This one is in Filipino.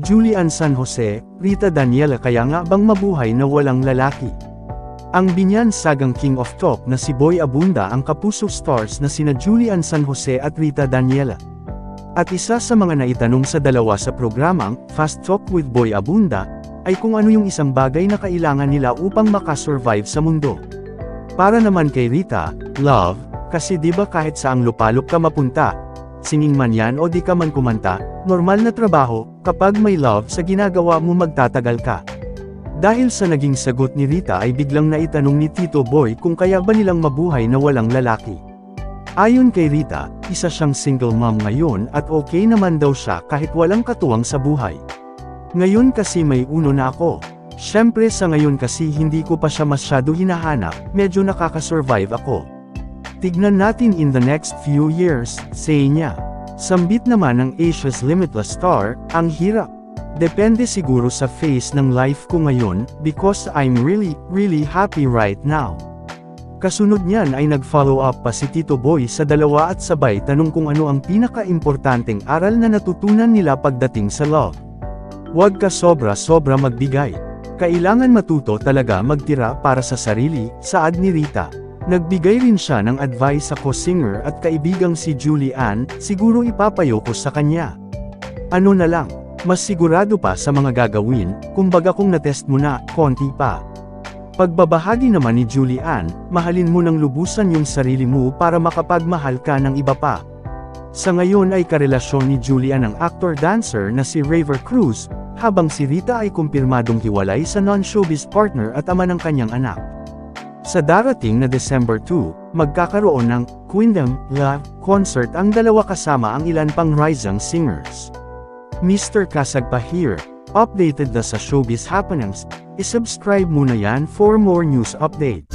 Julian San Jose, Rita Daniela, kaya nga bang mabuhay na walang lalaki? Ang binyansagang King of Talk na si Boy Abunda ang kapuso stars na sina Julian San Jose at Rita Daniela. At isa sa mga naitanong sa dalawa sa programang Fast Talk with Boy Abunda, ay kung ano yung isang bagay na kailangan nila upang makasurvive sa mundo. Para naman kay Rita, love, kasi diba kahit saang lupalop ka mapunta, singing man yan o di ka man kumanta, normal na trabaho, kapag may love sa ginagawa mo magtatagal ka. Dahil sa naging sagot ni Rita ay biglang naitanong ni Tito Boy kung kaya ba nilang mabuhay na walang lalaki. Ayon kay Rita, isa siyang single mom ngayon at okay naman daw siya kahit walang katuwang sa buhay. Ngayon kasi may uno na ako. Syempre sa ngayon kasi hindi ko pa siya masyado hinahanap, medyo nakakasurvive ako. Tignan natin in the next few years, say niya. Sambit naman ng Asia's Limitless star, ang hirap. Depende siguro sa phase ng life ko ngayon, because I'm really happy right now. Kasunod niyan ay nag-follow up pa si Tito Boy sa dalawa at sabay tanong kung ano ang pinaka-importanteng aral na natutunan nila pagdating sa love. Huwag ka sobra-sobra magbigay. Kailangan matuto talaga magtira para sa sarili, saad ni Rita. Nagbigay rin siya ng advice sa co-singer at kaibigang si Julian, siguro ipapayo ko sa kanya. Ano na lang, mas sigurado pa sa mga gagawin, kumbaga kung natest mo na, konti pa. Pagbabahagi naman ni Julian, mahalin mo ng lubusan yung sarili mo para makapagmahal ka ng iba pa. Sa ngayon ay karelasyon ni Julian ang actor-dancer na si Raver Cruz, habang si Rita ay kumpirmadong hiwalay sa non-showbiz partner at ama ng kanyang anak. Sa darating na December 2, magkakaroon ng Queendom Love Concert ang dalawa kasama ang ilan pang rising singers. Mr. Kasagpa here, updated na sa showbiz happenings, isubscribe muna yan for more news updates.